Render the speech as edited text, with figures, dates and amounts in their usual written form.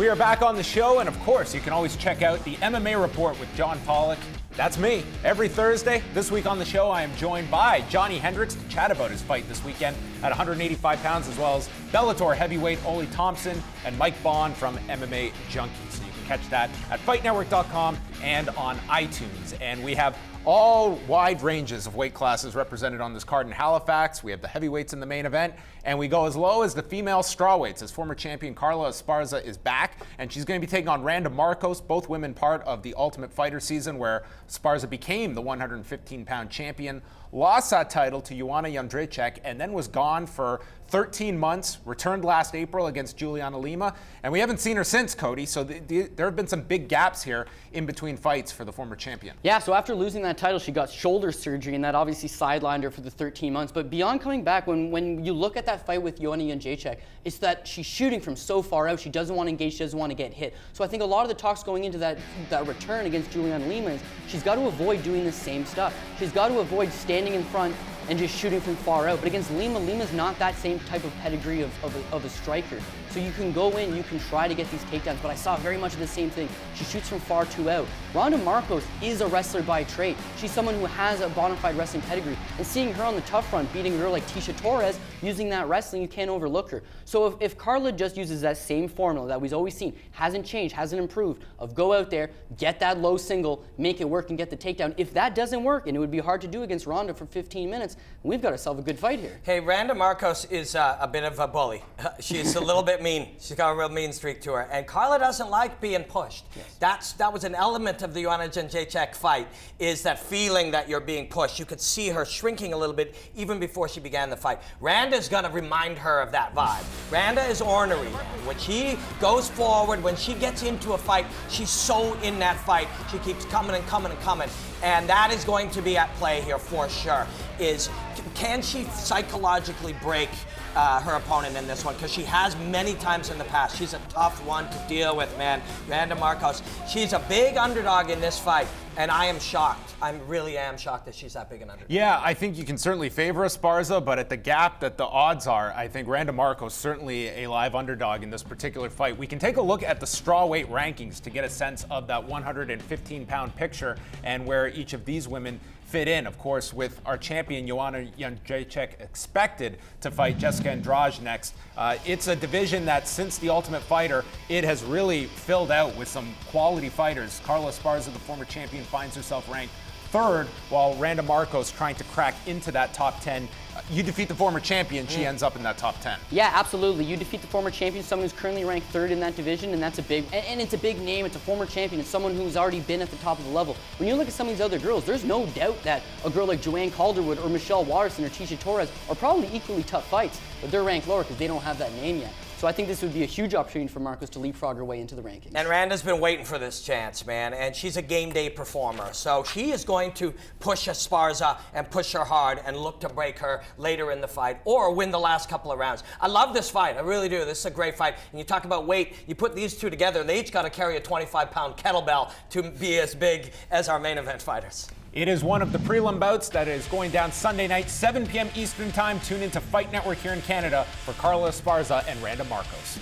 We are back on the show, and of course, you can always check out the MMA Report with John Pollock. That's me. Every Thursday. This week on the show, I am joined by Johny Hendricks to chat about his fight this weekend at 185 pounds, as well as Bellator heavyweight Ole Thompson and Mike Bond from MMA Junkie. So you can catch that at fightnetwork.com and on iTunes. And we have all wide ranges of weight classes represented on this card in Halifax. We have the heavyweights in the main event, and we go as low as the female strawweights, as former champion Carla Esparza is back, and she's going to be taking on Randa Markos, both women part of the Ultimate Fighter season, where Esparza became the 115-pound champion, lost that title to Johny Hendricks, and then was gone for 13 months, returned last April against Juliana Lima, and we haven't seen her since, Cody, so there have been some big gaps here in between fights for the former champion. Yeah, so after losing that title, she got shoulder surgery, and that obviously sidelined her for the 13 months, but beyond coming back, when you look at that fight with Johny Hendricks, it's that she's shooting from so far out, she doesn't want to engage, she doesn't want to get hit. So I think a lot of the talks going into that return against Juliana Lima is she's got to avoid doing the same stuff. She's got to avoid standing in front and just shooting from far out. But against Lima, Lima's not that same type of pedigree of a striker. So you can go in, you can try to get these takedowns, but I saw very much of the same thing. She shoots from far too out. Randa Markos is a wrestler by trade. She's someone who has a bona fide wrestling pedigree. And seeing her on the tough front, beating a girl like Tecia Torres, using that wrestling, you can't overlook her. So if Carla just uses that same formula that we've always seen, hasn't changed, hasn't improved, of go out there, get that low single, make it work and get the takedown. If that doesn't work, and it would be hard to do against Randa for 15 minutes, we've got ourselves a good fight here. Hey, Randa Markos is a bit of a bully. She's a little bit mean. She's got a real mean streak to her. And Carla doesn't like being pushed. Yes. That was an element of the Johny Hendricks fight, is that feeling that you're being pushed. You could see her shrinking a little bit even before she began the fight. Randa's going to remind her of that vibe. Randa is ornery. When she goes forward, when she gets into a fight, she's so in that fight. She keeps coming and coming and coming. And that is going to be at play here for sure, is can she psychologically break her opponent in this one? Because she has many times in the past. She's a tough one to deal with, man. Randa Markos, she's a big underdog in this fight, and I am shocked. I really am shocked that she's that big an underdog. Yeah, I think you can certainly favor Esparza, but at the gap that the odds are, I think Randa Markos certainly a live underdog in this particular fight. We can take a look at the strawweight rankings to get a sense of that 115-pound picture and where each of these women fit in. Of course, with our champion Johny Hendricks expected to fight Jessica Andrade next. It's a division that since the Ultimate Fighter, it has really filled out with some quality fighters. Carla Esparza, the former champion, finds herself ranked third, while Randa Markos trying to crack into that top 10. You defeat the former champion, she ends up in that top 10. Yeah, absolutely. You defeat the former champion, someone who's currently ranked third in that division, and that's a big, and it's a big name. It's a former champion. It's someone who's already been at the top of the level. When you look at some of these other girls, there's no doubt that a girl like Joanne Calderwood or Michelle Watterson or Tecia Torres are probably equally tough fights, but they're ranked lower because they don't have that name yet. So I think this would be a huge opportunity for Markos to leapfrog her way into the rankings. And Randa's been waiting for this chance, man, and she's a game day performer. So she is going to push Esparza and push her hard and look to break her later in the fight or win the last couple of rounds. I love this fight. I really do. This is a great fight. And you talk about weight, you put these two together, they each got to carry a 25-pound kettlebell to be as big as our main event fighters. It is one of the prelim bouts that is going down Sunday night, 7 p.m. Eastern Time. Tune into Fight Network here in Canada for Carla Esparza and Randa Markos.